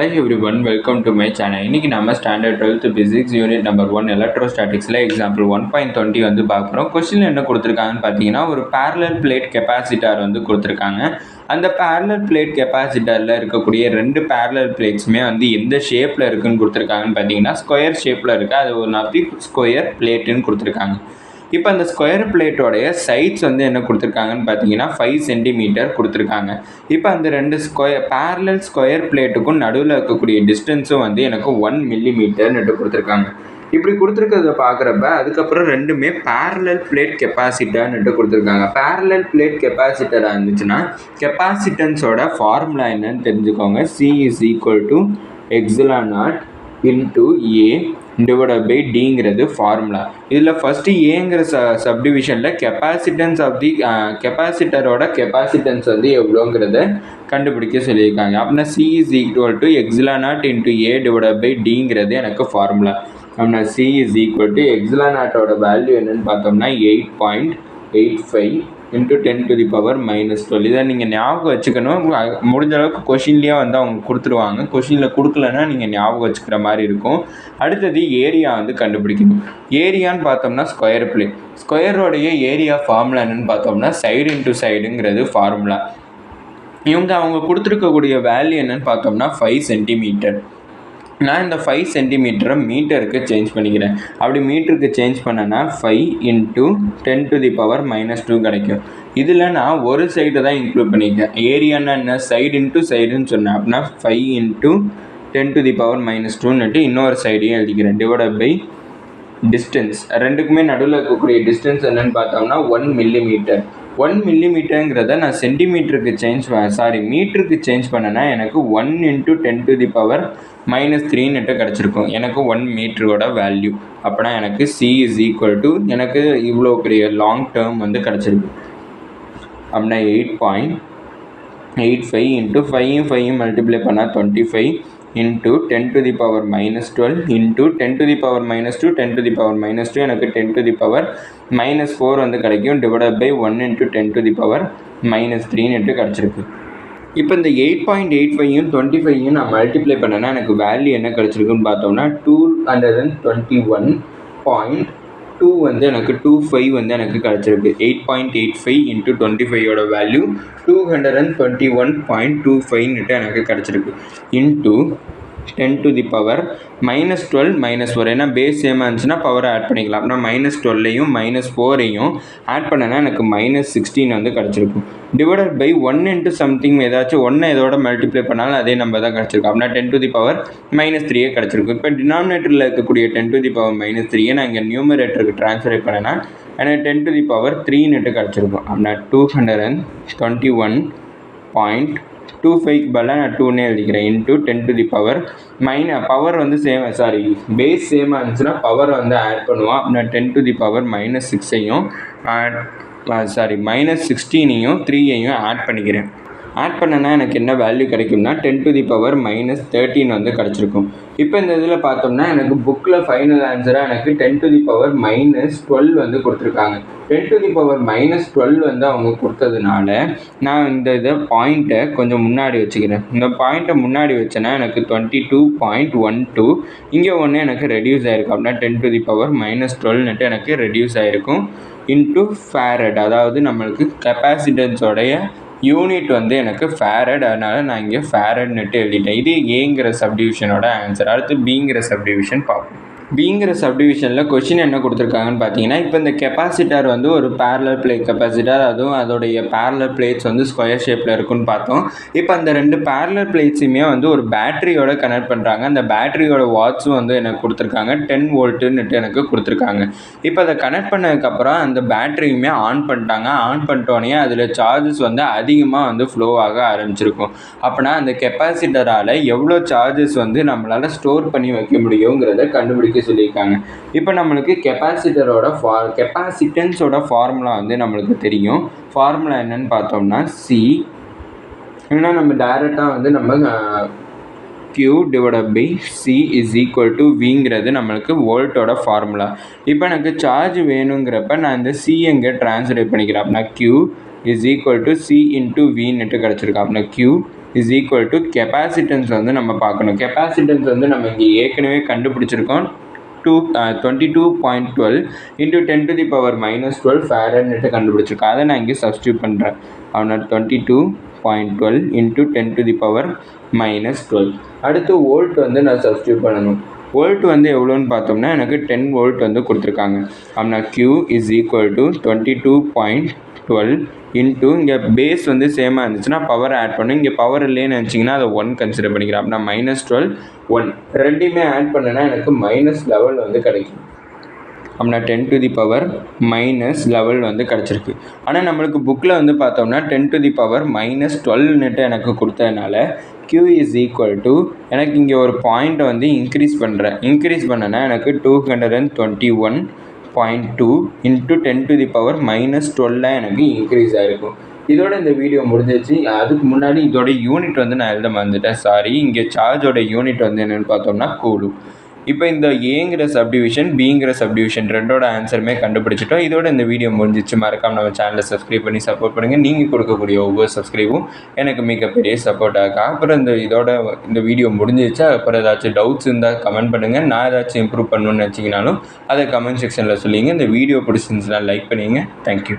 Hello everyone, welcome to my channel. இன்னைக்கு நம்ம standard 12th physics unit number 1 எலக்ட்ரோஸ்டாட்டிக்ஸில் example 1.20 வந்து பார்க்குறோம். கொஸ்டின் என்ன கொடுத்துருக்காங்கன்னு பார்த்தீங்கன்னா, ஒரு பேரலல் பிளேட் கெப்பாசிட்டர் வந்து கொடுத்துருக்காங்க. அந்த பேரலல் பிளேட் கெப்பாசிட்டரில் இருக்கக்கூடிய ரெண்டு பேரலல் பிளேட்ஸுமே வந்து எந்த ஷேப்பில் இருக்குன்னு கொடுத்துருக்காங்கன்னு பார்த்தீங்கன்னா, ஸ்கொயர் ஷேப்பில் இருக்குது. அது ஒரு நாப்பி ஸ்கொயர் பிளேட்டுன்னு கொடுத்துருக்காங்க. இப்போ அந்த ஸ்கொயர் பிளேட்டோடைய சைட்ஸ் வந்து என்ன கொடுத்துருக்காங்கன்னு பார்த்தீங்கன்னா 5 சென்டிமீட்டர் கொடுத்துருக்காங்க. இப்போ அந்த ரெண்டு பேரலல் ஸ்கொயர் பிளேட்டுக்கும் நடுவில் இருக்கக்கூடிய டிஸ்டன்ஸும் வந்து எனக்கு 1 மில்லிமீட்டர்னு கொடுத்துருக்காங்க. இப்படி கொடுத்துருக்கிறத பார்க்குறப்ப அதுக்கப்புறம் ரெண்டுமே பேரலல் பிளேட் கெப்பாசிட்டர்னு கொடுத்துருக்காங்க. பேரலல் பிளேட் கெப்பாசிட்டராக இருந்துச்சுன்னா கெப்பாசிட்டன்ஸோட ஃபார்முலா என்னன்னு தெரிஞ்சுக்கோங்க. C is equal to epsilon naught into A divided by Dங்கிறது ஃபார்முலா. இதில் ஃபஸ்ட்டு ஏங்கிற சப்டிவிஷனில் கெப்பாசிட்டன்ஸ் ஆஃப் தி கெப்பாசிட்டரோட கெப்பாசிட்டன்ஸ் வந்து எவ்வளோங்கிறத கண்டுபிடிக்க சொல்லியிருக்காங்க. அப்படின்னா C is equal to epsilon naught into A divided by Dங்கிறது எனக்கு ஃபார்முலா. அப்படின்னா C is equal to epsilon naughtோட வேல்யூ என்னன்னு பார்த்தோம்னா 8.85 into 10 to the power minus 12. இதை நீங்கள் ஞாபகம் வச்சுக்கணும். முடிஞ்ச அளவுக்கு கொஷின்லேயே வந்து அவங்க கொடுத்துருவாங்க. கொஷினில் கொடுக்கலன்னா நீங்கள் ஞாபகம் வச்சுக்கிற மாதிரி இருக்கும். அடுத்தது ஏரியா வந்து கண்டுபிடிக்கணும். ஏரியான்னு பார்த்தோம்னா ஸ்கொயர் பிளேட். ஸ்கொயரோடைய ஏரியா ஃபார்முலா என்னன்னு பார்த்தோம்னா சைடு இன்ட்டு சைடுங்கிறது ஃபார்முலா. அவங்க கொடுத்துருக்கக்கூடிய வேல்யூ என்னன்னு பார்த்தோம்னா 5 சென்டிமீட்டர். நான் இந்த 5 சென்டிமீட்டரை மீட்டருக்கு சேஞ்ச் பண்ணிக்கிறேன். அப்படி மீட்டருக்கு சேஞ்ச் பண்ணேன்னா 5 into 10 to the power minus 2 கிடைக்கும். இதில் நான் ஒரு சைடு தான் இன்க்ளூட் பண்ணிக்கிறேன். ஏரியானா என்ன, சைடு இன்ட்டு சைடுன்னு சொன்னேன். அப்படின்னா 5 into 10 to the power minus 2ன்னுட்டு இன்னொரு சைடையும் எழுதிக்கிறேன். Divide by distance. ரெண்டுக்குமே நடுவில் இருக்கக்கூடிய டிஸ்டன்ஸ் என்னன்னு பார்த்தோம்னா 1 மில்லிமீட்டர். 1 மில்லிமீட்டருங்கிறத நான் சென்டிமீட்டருக்கு மீட்டருக்கு சேஞ்ச் பண்ணேன்னா எனக்கு 1 into 10 to the power minus 3ன்னுட்டு கிடச்சிருக்கும். எனக்கு 1 மீட்டரோட வேல்யூ. அப்படின்னா எனக்கு C is equal to எனக்கு இவ்வளோ பெரிய லாங் டேர்ம் வந்து கிடச்சிருக்கு. அப்படின்னா 8.85 into 5 மல்டிப்ளை பண்ணால் 25 into 10 to the power minus 12 into 10 to the power minus 2 10 to the power minus 2 எனக்கு 10 to the power minus 4 வந்து கிடைக்கும். Divide by 1 into 10 to the power minus 3ன்னுட்டு கிடச்சிருக்கு. இப்போ இந்த 8.85யும் 25யும் நான் மல்டிப்ளை பண்ணேன்னா எனக்கு வேல்யூ என்ன கிடச்சிருக்குன்னு பார்த்தோம்னா 221.2 வந்து எனக்கு 25 வந்து எனக்கு கிடச்சிருக்கு. 8.85 into 25யோட வேல்யூ 221.25ன்னுட்டு எனக்கு கிடச்சிருக்கு. Into 10 to the power minus 12 minus 4. ஏன்னா பேஸ் சேமாக இருந்துச்சுன்னா பவரை ஆட் பண்ணிக்கலாம். அப்படின்னா minus 12ஐயும் minus 4ஐயும் ஆட் பண்ணனா எனக்கு minus 16 வந்து கிடச்சிருக்கும். டிவைடட் பை 1 into சம்திங் ஏதாச்சும் 1 இதோட மல்டிப்ளை பண்ணாலும் அதே நம்பர் தான் கிடச்சிருக்கும். அப்படின்னா 10 to the power minus 3 கிடச்சிருக்கும். இப்போ டினாமினேட்டரில் இருக்கக்கூடிய 10 to the power minus 3 நான் இங்கே நியூமரேட்டருக்கு ட்ரான்ஸ்ஃபர் பண்ணேன்னா எனக்கு 10 to the power 3ன்னுட்டு கிடச்சிருக்கும். அப்படின்னா 221.25 பதிலாக நான் 2னே எழுதிக்கிறேன். Into 10 to the power power வந்து பேஸ் சேமாக இருந்துச்சுன்னா பவர் வந்து ஆட் பண்ணுவோம். அப்படின்னா 10 to the power minus 6ஐயும் minus 16ஐயும் 3ஐயும் ஆட் பண்ணிக்கிறேன். ஆட் பண்ணனா எனக்கு என்ன வேல்யூ கிடைக்கும்னா 10 to the power minus 13 வந்து கிடச்சிருக்கும். இப்போ இந்த இதில் பார்த்தோம்னா எனக்கு புக்கில் ஃபைனல் ஆன்சராக எனக்கு 10 to the power minus 12 வந்து கொடுத்துருக்காங்க. 10 to the power minus 12 வந்து அவங்க கொடுத்ததுனால நான் இந்த இதை பாயிண்ட்டை கொஞ்சம் முன்னாடி வச்சுக்கிறேன். இந்த பாயிண்ட்டை முன்னாடி வச்சேன்னா எனக்கு 22.12 இங்கே ஒன்று எனக்கு ரெடியூஸ் ஆகிருக்கும். அப்படின்னா 10 to the power minus 12ன்னுட்டு எனக்கு ரெடியூஸ் ஆகிருக்கும். இன்ட்டு ஃபேரட், அதாவது நம்மளுக்கு கெப்பாசிட்டன்ஸோடைய யூனிட் வந்து எனக்கு ஃபேரட். அதனால் நான் இங்கே ஃபேரட்னுட்டு எழுதிட்டேன். இது ஏங்கிற சப்டிவிஷனோட ஆன்சர். அடுத்து பிங்கிற சப்டிவிஷன் பார்ப்போம். பிங்கிற சப்டிவிஷனில் கொஷின் என்ன கொடுத்துருக்காங்கன்னு பார்த்தீங்கன்னா, இப்போ இந்த கெப்பாசிட்டர் வந்து ஒரு பேரலல் பிளேட் கெப்பாசிட்டர், அதுவும் அதோடைய பேரலல் பிளேட்ஸ் வந்து ஸ்கொயர் ஷேப்பில் இருக்குன்னு பார்த்தோம். இப்போ அந்த ரெண்டு பேரலல் பிளேட்ஸுமே வந்து ஒரு பேட்டரியோட கனெக்ட் பண்ணுறாங்க. அந்த பேட்டரியோட வாட்ஸும் வந்து எனக்கு கொடுத்துருக்காங்க. 10 வோல்ட்டுன்னுட்டு எனக்கு கொடுத்துருக்காங்க. இப்போ அதை கனெக்ட் பண்ணதுக்கப்புறம் அந்த பேட்டரியுமே ஆன் பண்ணிட்டாங்க. ஆன் பண்ணிட்டோன்னே அதில் சார்ஜஸ் வந்து அதிகமாக வந்து ஃப்ளோ ஆக ஆரம்பிச்சிருக்கும். அப்படின்னா அந்த கெப்பாசிட்டரால் எவ்வளோ சார்ஜஸ் வந்து நம்மளால் ஸ்டோர் பண்ணி வைக்க முடியுங்கிறத கண்டுபிடிக்க சொல்லியிருக்காங்க. இப்போ நம்மளுக்கு கெப்பாசிட்டன்ஸோட ஃபார்முலா வந்து நம்மளுக்கு தெரியும். ஃபார்முலா என்னன்னு பார்த்தோம்னா C, ஏன்னா நம்ம டைரெக்டாக வந்து நம்ம Q divided by C is equal to Vங்கிறது நம்மளுக்கு வோல்ட்டோட ஃபார்முலா. இப்போ எனக்கு சார்ஜ் வேணுங்கிறப்ப நான் இந்த C எங்கே ட்ரான்ஸ்லேட் பண்ணிக்கிறேன். அப்படின்னா Q is equal to C into Vன்னுட்டு கிடச்சிருக்கேன். அப்படின்னா Q is equal to capacitance வந்து நம்ம பார்க்கணும். கெப்பாசிட்டன்ஸ் வந்து நம்ம இங்கே ஏற்கனவே கண்டுபிடிச்சிருக்கோம். 22.12 into 10 to the power minus 12 ஃபேரட்னு கண்டுபிடிச்சிருக்கோம். அதை நான் இங்கே சப்ஸ்டியூட் பண்ணுறேன். அவனால் 22.12 into 10 to the power minus 12. அடுத்து வோல்ட் வந்து நான் சப்ஸ்டியூட் பண்ணணும். வோல்ட் வந்து எவ்வளோன்னு பார்த்தோம்னா எனக்கு 10 வோல்ட் வந்து கொடுத்துருக்காங்க. அப்படின்னா Q is equal to 22.12 into இங்கே பேஸ் வந்து சேமாக இருந்துச்சுன்னா பவர் ஆட் பண்ணும். இங்கே பவர் இல்லைன்னு நினச்சிங்கன்னா அதை 1 கன்சிடர் பண்ணிக்கிறேன். அப்படின்னா -12 1 ரெண்டையுமே ஆட் பண்ணேன்னா எனக்கு -11 வந்து கிடைக்கும். அப்படின்னா 10 to the power -11 வந்து கிடச்சிருக்கு. ஆனால் நம்மளுக்கு புக்கில் வந்து பார்த்தோம்னா 10 to the power -12 எனக்கு கொடுத்ததுனால Q இஸ் ஈக்குவல் டு எனக்கு இங்கே ஒரு பாயிண்ட்டை வந்து இன்க்ரீஸ் பண்ணேன்னா எனக்கு 221.2 into 10 to the power -12 எனக்கு இன்க்ரீஸ் ஆகிருக்கும். இதோட இந்த வீடியோ முடிஞ்சிச்சு. அதுக்கு முன்னாடி இதோட யூனிட் வந்து நான் எழுத மறந்துட்டேன், சாரி. இங்கே சார்ஜோட யூனிட் வந்து என்னென்னு பார்த்தோம்னா கூலும். இப்போ இந்த ஏங்கிற சப்டிவிஷன் பிங்கிற சப்டிவிஷன் ரெண்டோட ஆன்சருமே கண்டுபிடிச்சிட்டோம். இதோட இந்த வீடியோ முடிஞ்சிச்சு. மறக்காம நம்ம சேனலை சப்ஸ்கிரைப் பண்ணி சப்போர்ட் பண்ணுங்கள். நீங்கள் கொடுக்கக்கூடிய ஒவ்வொரு சப்ஸ்கிரைபும் எனக்கு மிகப்பெரிய சப்போர்ட் ஆகும். அப்புறம் இந்த வீடியோ முடிஞ்சிச்சு. அப்புறம் ஏதாச்சும் டவுட்ஸ் இருந்தால் கமெண்ட் பண்ணுங்கள். நான் ஏதாச்சும் இம்ப்ரூவ் பண்ணணும்னு நினச்சிங்கனாலும் அதை கமெண்ட் செக்ஷனில் சொல்லிங்க. இந்த வீடியோ பிடிச்சிருந்துச்சுன்னா லைக் பண்ணிங்க. தேங்க்யூ.